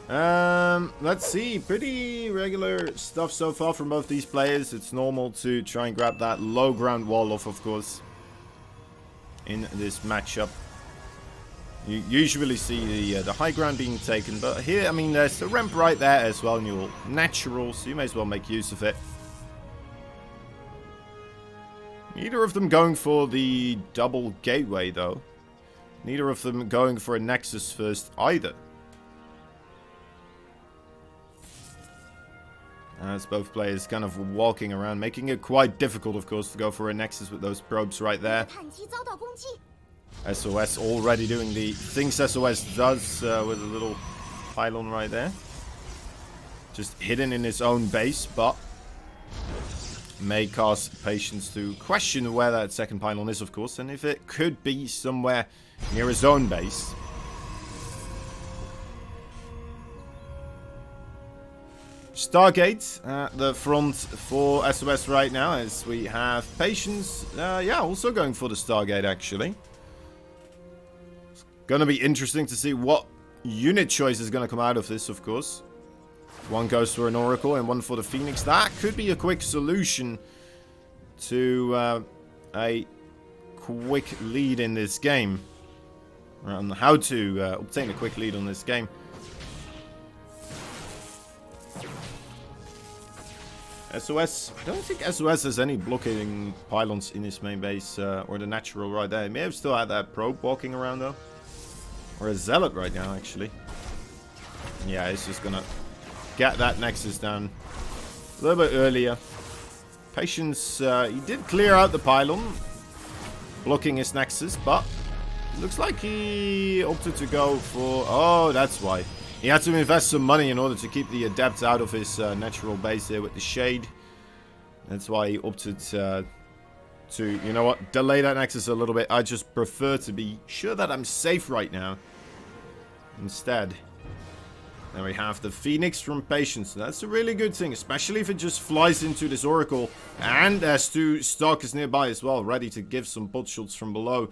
Let's see. Pretty regular stuff so far from both these players. It's normal to try and grab that low ground wall off, of course, in this matchup. You usually see the high ground being taken, but here, I mean, there's the ramp right there as well, and you're natural, so you may as well make use of it. Neither of them going for the double gateway, though. Neither of them going for a nexus first either. As both players kind of walking around, making it quite difficult, of course, to go for a nexus with those probes right there. SOS already doing the things SOS does with a little pylon right there. Just hidden in his own base, but may cause Patience to question where that second pylon is, of course, and if it could be somewhere near his own base. Stargate at the front for SOS right now, as we have Patience, yeah, also going for the Stargate, actually. It's gonna be interesting to see what unit choice is gonna come out of this, of course. One goes for an Oracle and one for the Phoenix. That could be a quick solution to a quick lead in this game. On how to obtain a quick lead on this game. SOS, I don't think SOS has any blocking pylons in his main base, or the natural right there. He may have still had that probe walking around though. Or a zealot right now, actually. Yeah, he's just gonna get that nexus down a little bit earlier. Patience, he did clear out the pylon, blocking his nexus, but looks like he opted to go for... Oh, that's why. He had to invest some money in order to keep the adept out of his natural base here with the shade. That's why he opted to, you know what, delay that nexus a little bit. I just prefer to be sure that I'm safe right now. Instead, there we have the Phoenix from Patience. That's a really good thing, especially if it just flies into this Oracle. And there's two Stalkers nearby as well, ready to give some pot shots from below.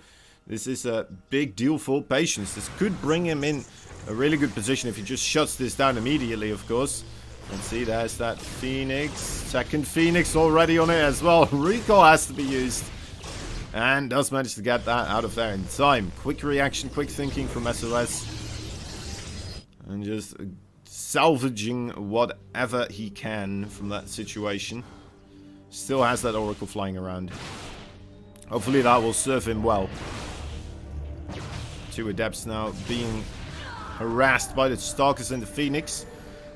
This is a big deal for Patience. This could bring him in a really good position if he just shuts this down immediately, of course. And see, there's that Phoenix. Second Phoenix already on it as well. Recall has to be used. And does manage to get that out of there in time. Quick reaction, quick thinking from SOS. And just salvaging whatever he can from that situation. Still has that Oracle flying around. Hopefully that will serve him well. Two Adepts now being harassed by the Stalkers and the Phoenix.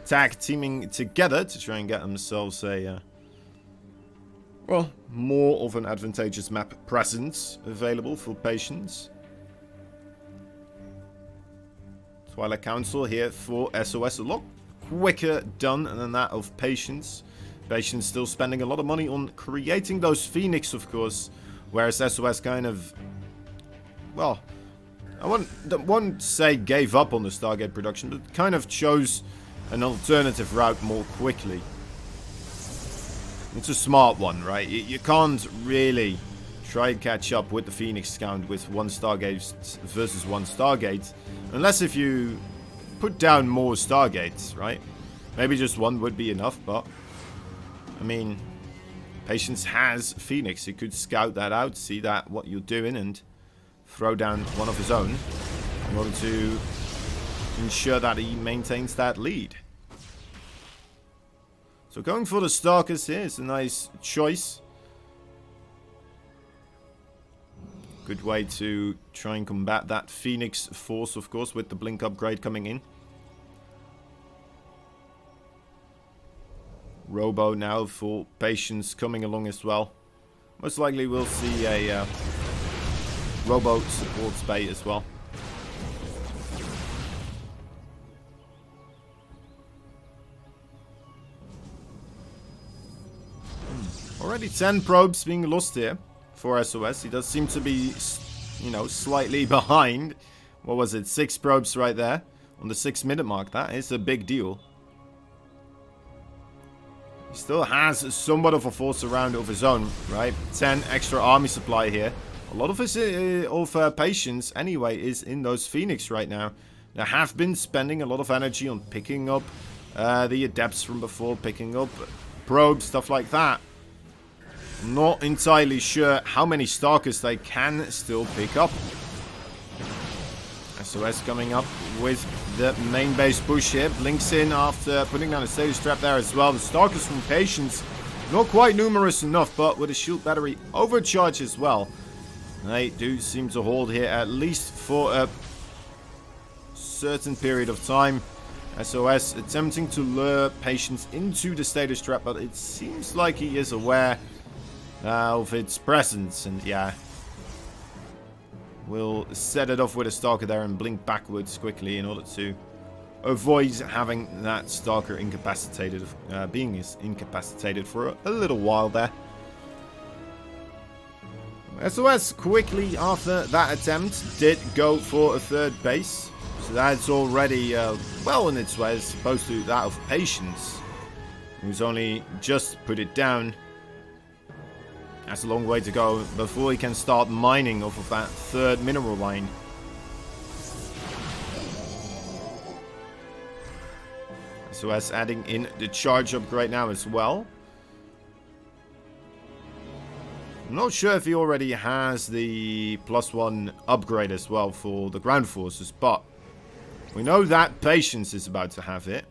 Tag teaming together to try and get themselves a, well, more of an advantageous map presence available for Patience. Twilight Council here for SOS. A lot quicker done than that of Patience. Patience still spending a lot of money on creating those Phoenix, of course. Whereas SOS kind of, well, I won't say gave up on the Stargate production, but kind of chose an alternative route more quickly. It's a smart one, right? You can't really try and catch up with the Phoenix count with one Stargate versus one Stargate. Unless if you put down more Stargates, right? Maybe just one would be enough, but... I mean, Patience has Phoenix. He could scout that out, see that what you're doing, and throw down one of his own in order to ensure that he maintains that lead. So going for the Stalkers here is a nice choice. Good way to try and combat that Phoenix force, of course, with the Blink upgrade coming in. Robo now for Patience coming along as well. Most likely we'll see a Robo support spate as well. Already 10 probes being lost here for SOS. He does seem to be, you know, slightly behind. What was it? 6 probes right there on the 6-minute mark. That is a big deal. He still has somewhat of a force around of his own, right? 10 extra army supply here. A lot of his Patience, anyway, is in those Phoenix right now. They have been spending a lot of energy on picking up the adepts from before, picking up probes, stuff like that. I'm not entirely sure how many Stalkers they can still pick up. SOS coming up with the main base push here. Blinks in after putting down a status trap there as well. The Stalkers from Patience, not quite numerous enough, but with a shield battery overcharge as well. They do seem to hold here at least for a certain period of time. SOS attempting to lure Patience into the status trap, but it seems like he is aware of its presence, and yeah, we'll set it off with a Stalker there and blink backwards quickly in order to avoid having that Stalker incapacitated, being incapacitated for a little while there. SOS quickly after that attempt did go for a third base, so that's already well on its way as opposed to that of Patience, who's only just put it down. That's a long way to go before he can start mining off of that third mineral line. SOS adding in the charge upgrade now as well. I'm not sure if he already has the +1 upgrade as well for the ground forces, but we know that Patience is about to have it.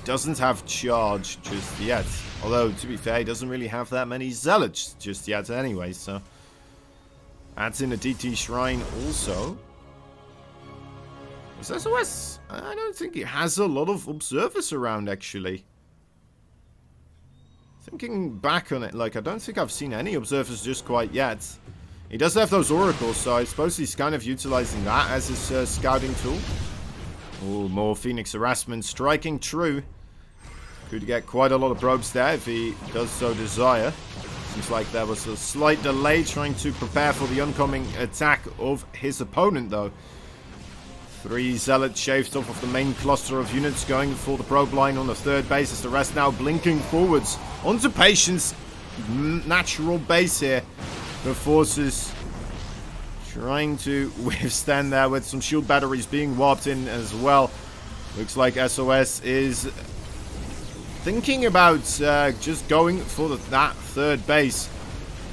Doesn't have charge just yet, although to be fair he doesn't really have that many zealots just yet anyway, so adds in a DT shrine also. Is SOS? I don't think it has a lot of observers around actually. Thinking back on it, like I don't think I've seen any observers just quite yet. He does have those oracles, so I suppose he's kind of utilizing that as his scouting tool. Oh, more Phoenix harassment striking true. Could get quite a lot of probes there if he does so desire. Seems like there was a slight delay trying to prepare for the oncoming attack of his opponent though. 3 zealots shaved off of the main cluster of units going for the probe line on the third base as the rest now blinking forwards onto Patience. Natural base here. The forces trying to withstand there with some shield batteries being warped in as well. Looks like SOS is thinking about just going for that third base.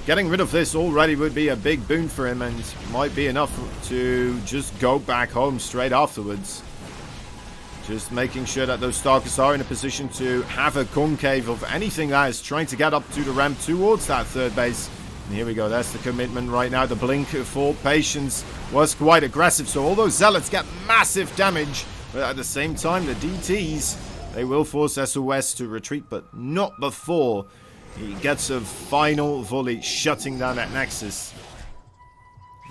Getting rid of this already would be a big boon for him and might be enough to just go back home straight afterwards. Just making sure that those Stalkers are in a position to have a concave of anything that is trying to get up to the ramp towards that third base. And here we go, that's the commitment right now. The blink for Patience was quite aggressive, so all those zealots get massive damage. But at the same time, the DTs, they will force SOS to retreat, but not before he gets a final volley shutting down that Nexus.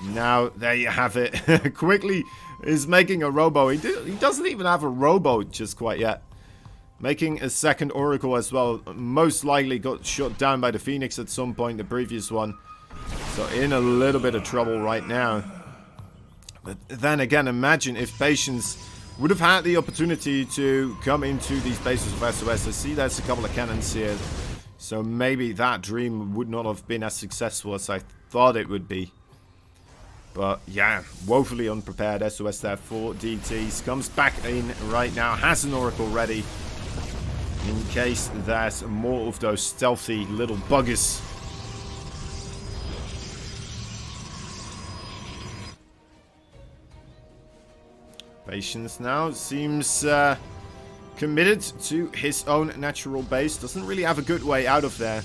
Now, there you have it. Quickly is making a robo. He doesn't even have a robo just quite yet. Making a second Oracle as well. Most likely got shot down by the Phoenix at some point, the previous one. So in a little bit of trouble right now. But then again, imagine if Patience would have had the opportunity to come into these bases of SOS. I see there's a couple of cannons here. So maybe that dream would not have been as successful as I thought it would be. But yeah, woefully unprepared. SOS there for DTs. Comes back in right now. Has an Oracle ready. In case there's more of those stealthy little buggers. Patience now seems committed to his own natural base. Doesn't really have a good way out of there.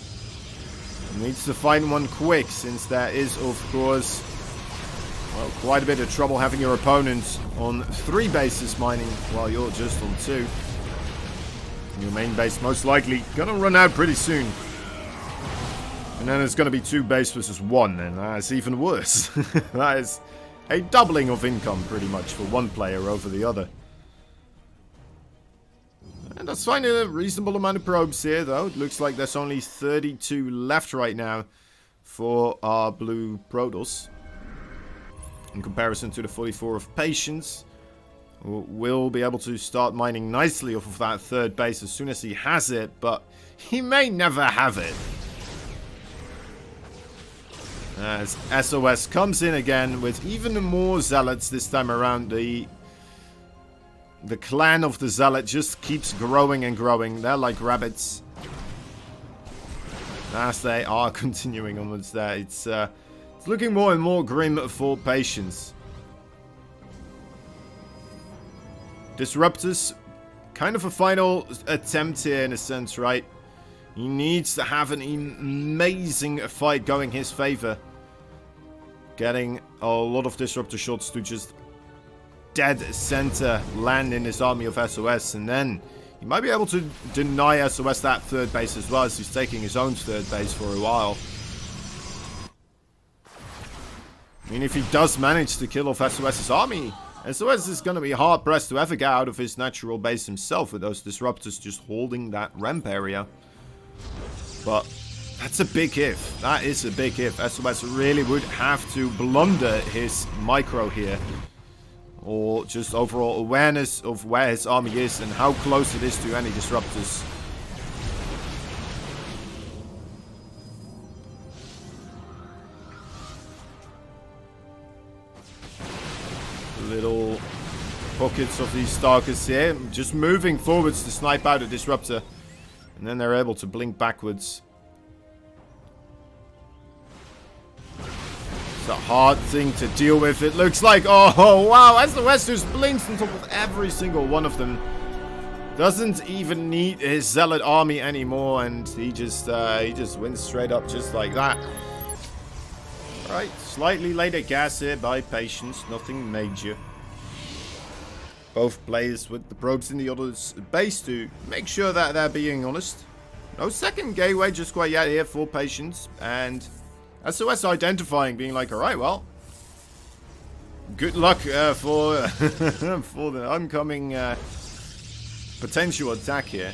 Needs to find one quick, since there is, of course, well, quite a bit of trouble having your opponent on 3 bases mining while you're just on 2. Your main base most likely gonna run out pretty soon. And then it's gonna be 2 base versus 1, and that's even worse. That is a doubling of income pretty much for one player over the other. And that's finding a reasonable amount of probes here though. It looks like there's only 32 left right now for our blue Protoss. In comparison to the 44 of Patience. Will be able to start mining nicely off of that third base as soon as he has it, but he may never have it. As SOS comes in again with even more zealots this time around. The clan of the zealot just keeps growing and growing. They're like rabbits. As they are continuing onwards there. It's looking more and more grim for Patience. Disruptors, kind of a final attempt here in a sense, right? He needs to have an amazing fight going his favor. Getting a lot of Disruptor shots to just dead center land in his army of SOS. And then he might be able to deny SOS that third base as well, as he's taking his own third base for a while. I mean, if he does manage to kill off SOS's army, SOS is going to be hard-pressed to ever get out of his natural base himself with those Disruptors just holding that ramp area. But that's a big if. That is a big if. SOS really would have to blunder his micro here. Or just overall awareness of where his army is and how close it is to any Disruptors. Little pockets of these Starkers here. Just moving forwards to snipe out a Disruptor. And then they're able to blink backwards. It's a hard thing to deal with. It looks like, oh wow, as the West just blinks on top of every single one of them. Doesn't even need his Zealot army anymore, and he just wins straight up just like that. Alright, slightly later gas here by Patience, nothing major. Both players with the probes in the other's base to make sure that they're being honest. No second gateway just quite yet here for Patience, and SOS identifying, being like, alright, well, good luck for the oncoming potential attack here.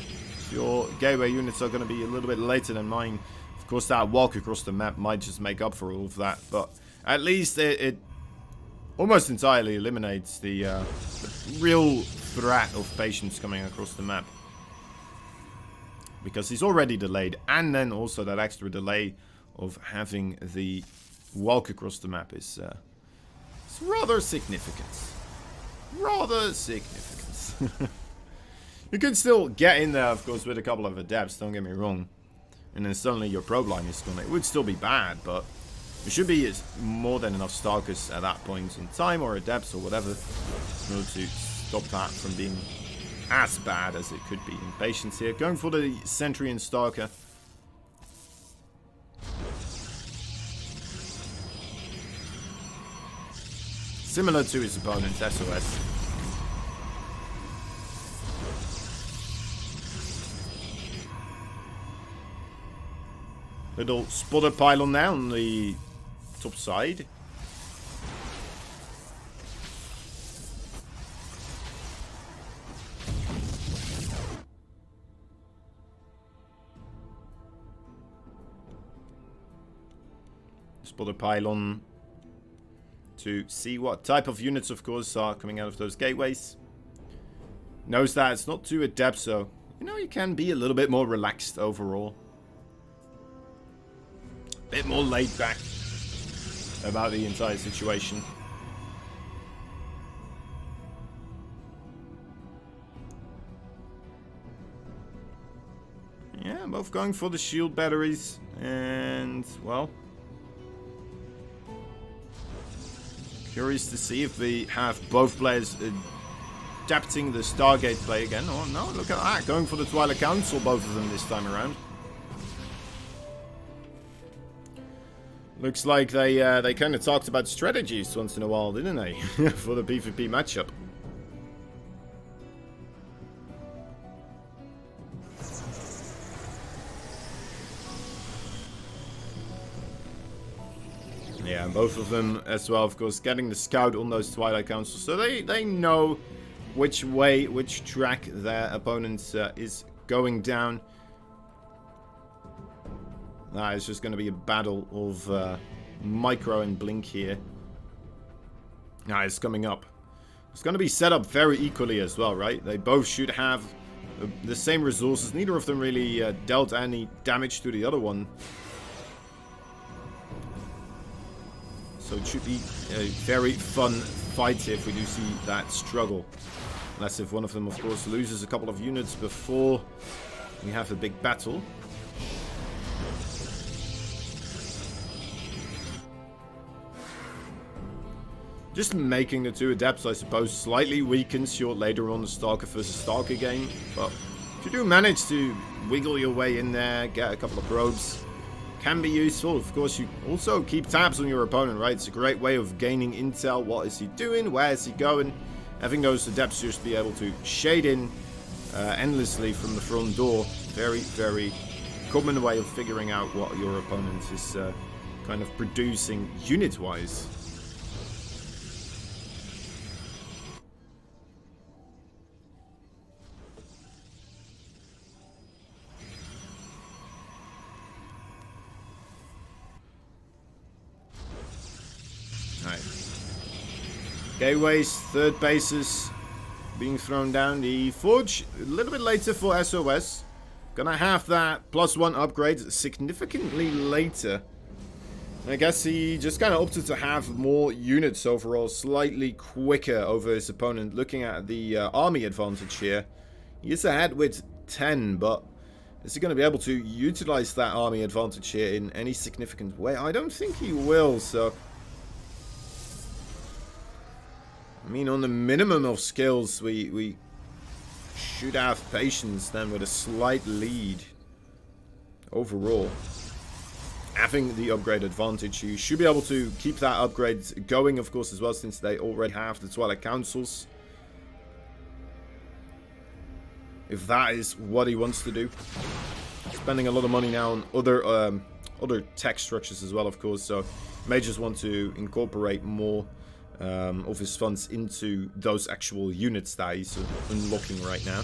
Your gateway units are going to be a little bit later than mine. Of course, that walk across the map might just make up for all of that, but at least it almost entirely eliminates the real threat of Patience coming across the map. Because he's already delayed, and then also that extra delay of having the walk across the map is it's rather significant. Rather significant. You can still get in there, of course, with a couple of adepts, don't get me wrong. And then suddenly your probe line is gone. It would still be bad, but there should be more than enough Stalkers at that point in time, or adepts, or whatever, in order to stop that from being as bad as it could be. In Patience here, going for the Sentry and Stalker. Similar to his opponent, SOS. Little spotter pylon now on the top side. Spotter pylon to see what type of units, of course, are coming out of those gateways. Knows that it's not too adept, so you know you can be a little bit more relaxed overall. Bit more laid back about the entire situation. Yeah, both going for the shield batteries, and well, curious to see if we have both players adapting the Stargate play again. Oh no, look at that, going for the Twilight Council, both of them this time around. Looks like they kind of talked about strategies once in a while, didn't they? For the PvP matchup. Yeah, and both of them as well, of course, getting the scout on those Twilight Councils. So they know which way, which track their opponent is going down. It's just going to be a battle of Micro and Blink here. It's coming up. It's going to be set up very equally as well, right? They both should have the same resources. Neither of them really dealt any damage to the other one. So it should be a very fun fight if we do see that struggle. Unless if one of them, of course, loses a couple of units before we have a big battle. Just making the two adepts, I suppose, slightly weakens you later on the Stalker versus Stalker game. But if you do manage to wiggle your way in there, get a couple of probes, can be useful. Of course, you also keep tabs on your opponent, right? It's a great way of gaining intel. What is he doing? Where is he going? Having those adepts just be able to shade in endlessly from the front door. Very, very common way of figuring out what your opponent is kind of producing unit-wise. Gateways, third bases being thrown down. The Forge a little bit later for SOS. Gonna have that +1 upgrade significantly later. I guess he just kind of opted to have more units overall, slightly quicker over his opponent. Looking at the army advantage here, he is ahead with 10, but is he going to be able to utilize that army advantage here in any significant way? I don't think he will, so... I mean, on the minimum of skills, we should have patience then with a slight lead overall. Having the upgrade advantage, you should be able to keep that upgrade going, of course, as well, since they already have the Twilight Councils. If that is what he wants to do. Spending a lot of money now on other tech structures as well, of course, so may just want to incorporate more of his funds into those actual units that he's unlocking right now.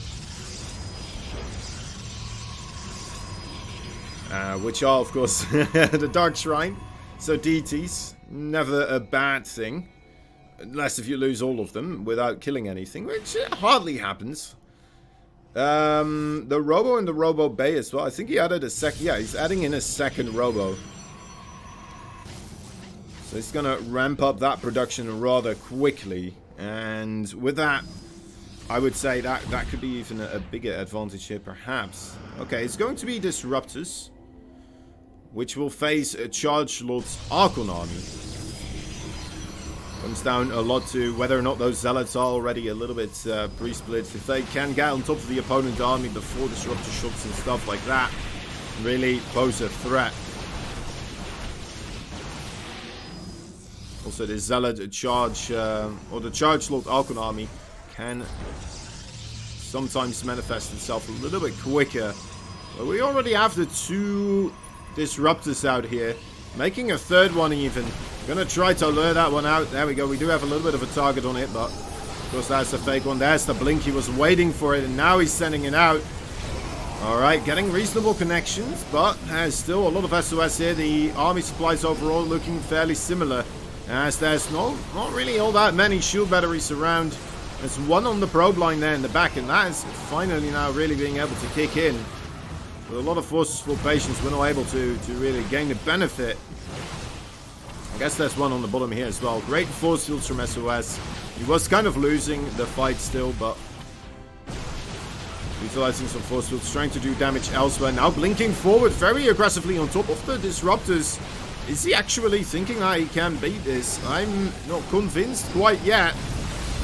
Which are, of course, the Dark Shrine. So DTs, never a bad thing. Unless if you lose all of them without killing anything, which hardly happens. The Robo and the Robo Bay as well. I think he added a second. Yeah, he's adding in a second Robo. So he's going to ramp up that production rather quickly. And with that, I would say that could be even a bigger advantage here, perhaps. Okay, it's going to be Disruptors, which will face a Charge Lord's Archon army. Comes down a lot to whether or not those Zealots are already a little bit pre-split. If they can get on top of the opponent's army before Disruptor shots and stuff like that, really pose a threat. Also, the Zealot charge, or the Charge Lord Archon army can sometimes manifest itself a little bit quicker. But we already have the two Disruptors out here. Making a third one even. Gonna try to lure that one out. There we go. We do have a little bit of a target on it, but of course that's a fake one. There's the blink. He was waiting for it, and now he's sending it out. Alright, getting reasonable connections, but there's still a lot of SOS here. The army supplies overall looking fairly similar, as there's not really all that many shield batteries around. There's one on the probe line there in the back, and that is finally now really being able to kick in. With a lot of forceful patience, we're not able to really gain the benefit. I guess there's one on the bottom here as well. Great force fields from SOS. He was kind of losing the fight still, but utilizing some force fields, trying to do damage elsewhere. Now blinking forward very aggressively on top of the Disruptors. Is he actually thinking that he can beat this? I'm not convinced quite yet.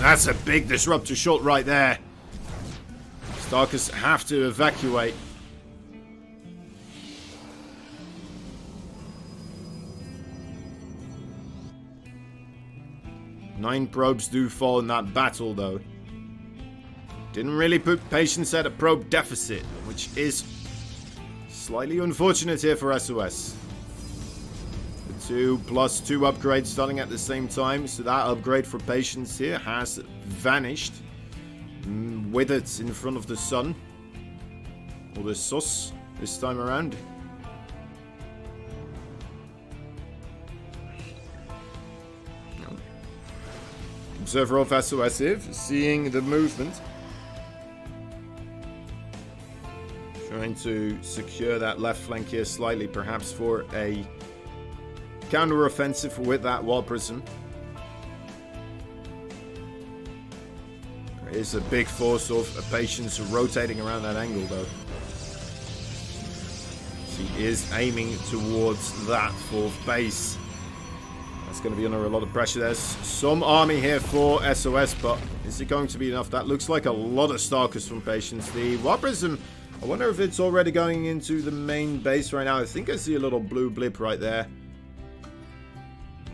That's a big Disruptor shot right there. Starkers have to evacuate. Nine probes do fall in that battle, though. Didn't really put patience at a probe deficit, which is slightly unfortunate here for SOS. The 2+2 upgrades starting at the same time, so that upgrade for patience here has vanished. With it in front of the sun. Or the SOS this time around. Observer of SOS seeing the movement. Trying to secure that left flank here slightly, perhaps for a counter-offensive with that wall prism. There is a big force of patience rotating around that angle, though. He is aiming towards that 4th base. That's going to be under a lot of pressure. There's some army here for SOS, but is it going to be enough? That looks like a lot of Stalkers from Patience. The War Prism, I wonder if it's already going into the main base right now. I think I see a little blue blip right there.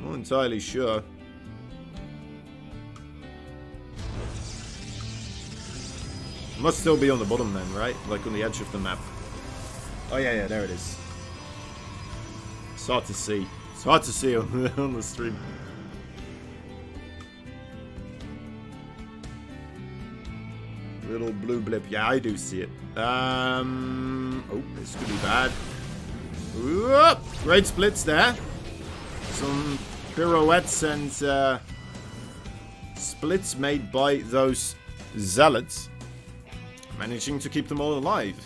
Not entirely sure. Must still be on the bottom then, right? Like on the edge of the map. Oh yeah, there it is. It's hard to see. It's hard to see on the stream. Little blue blip. Yeah, I do see it. Oh, this could be bad. Whoop! Great splits there. Some pirouettes and splits made by those zealots. Managing to keep them all alive.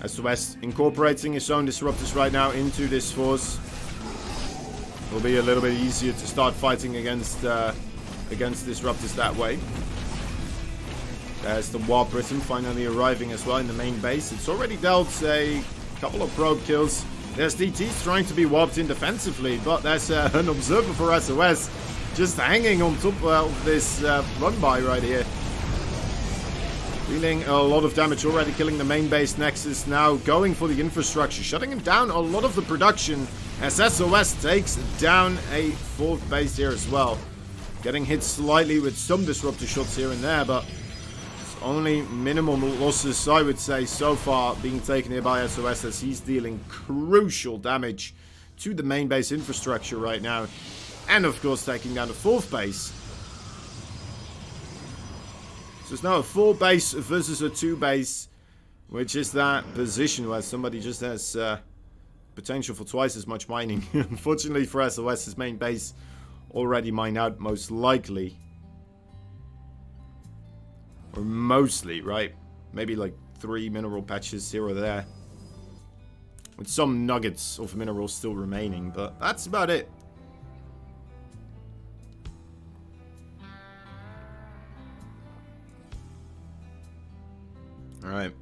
SOS incorporating his own disruptors right now into this force. It'll be a little bit easier to start fighting against disruptors that way. There's the War Prism finally arriving as well in the main base. It's already dealt a couple of probe kills. There's DTs trying to be warped in defensively, but there's an observer for SOS just hanging on top of this run-by right here. Dealing a lot of damage already, killing the main base Nexus, now going for the infrastructure, shutting down a lot of the production as SOS takes down a 4th base here as well. Getting hit slightly with some disruptor shots here and there, but it's only minimal losses, I would say, so far being taken here by SOS as he's dealing crucial damage to the main base infrastructure right now. And of course taking down the 4th base. So it's now a 4 base versus a 2 base, which is that position where somebody just has potential for twice as much mining. Unfortunately for SOS, his main base already mined out most likely. Or mostly, right? Maybe like 3 mineral patches here or there. With some nuggets of minerals still remaining, but that's about it. Alright.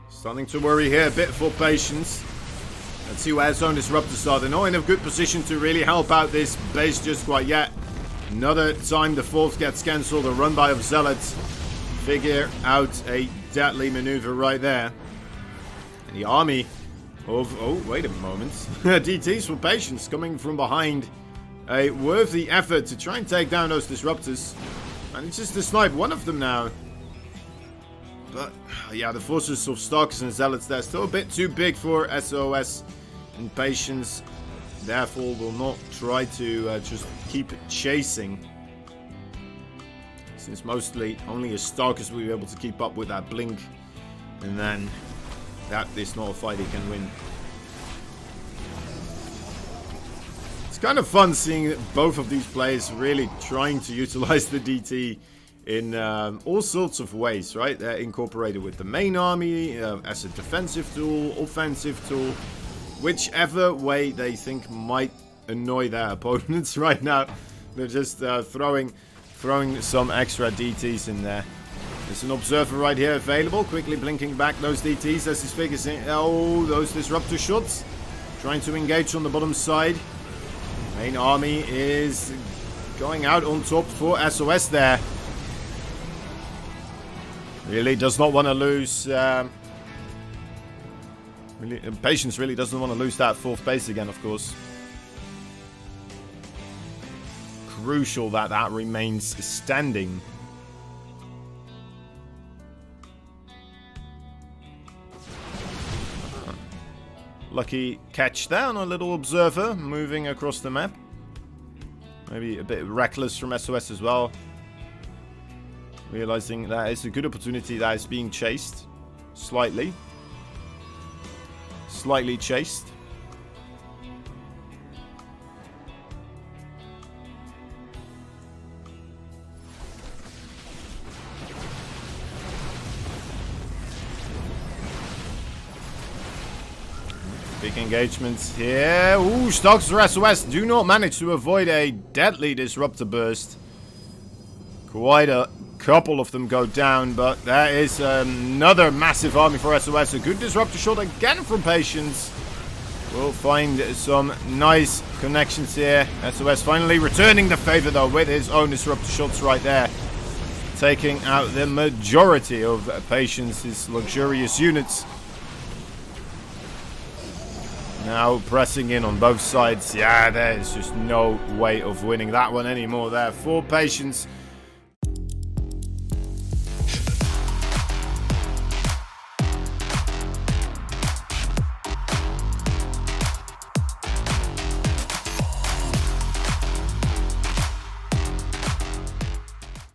Starting to worry here a bit for Patience. Let's see where his own disruptors are. They're not in a good position to really help out this base just quite yet. Another time the 4th gets cancelled. A run-by of Zealots. Figure out a deadly maneuver right there. And the army of... Oh, wait a moment. DTs for Patience coming from behind. A worthy effort to try and take down those disruptors. Manages to snipe one of them now. But, yeah, the forces of Stalkers and Zealots there still a bit too big for SOS. And Patience, therefore, will not try to just keep chasing. Since mostly only a Stalkers will be able to keep up with that blink. And then, that is not a fight he can win. It's kind of fun seeing both of these players really trying to utilize the DT in all sorts of ways, right? They're incorporated with the main army, as a defensive tool, offensive tool, whichever way they think might annoy their opponents right now. They're just throwing some extra DTs in there. There's an observer right here available, quickly blinking back those DTs as he's figuring, oh, those disruptor shots. Trying to engage on the bottom side. Main army is going out on top for SOS there. Really does not want to lose. Patience really doesn't want to lose that 4th base again, of course. Crucial that that remains standing. Lucky catch there on a little observer moving across the map. Maybe a bit reckless from SOS as well. Realizing that it's a good opportunity that is being chased. Slightly chased. Big engagements here. Ooh, stocks for SOS do not manage to avoid a deadly Disruptor burst. Quite a couple of them go down, but there is another massive army for SOS. A good Disruptor shot again from Patience. We'll find some nice connections here. SOS finally returning the favor though with his own Disruptor shots right there. Taking out the majority of Patience's luxurious units. Now pressing in on both sides. Yeah, there's just no way of winning that one anymore there for Patience.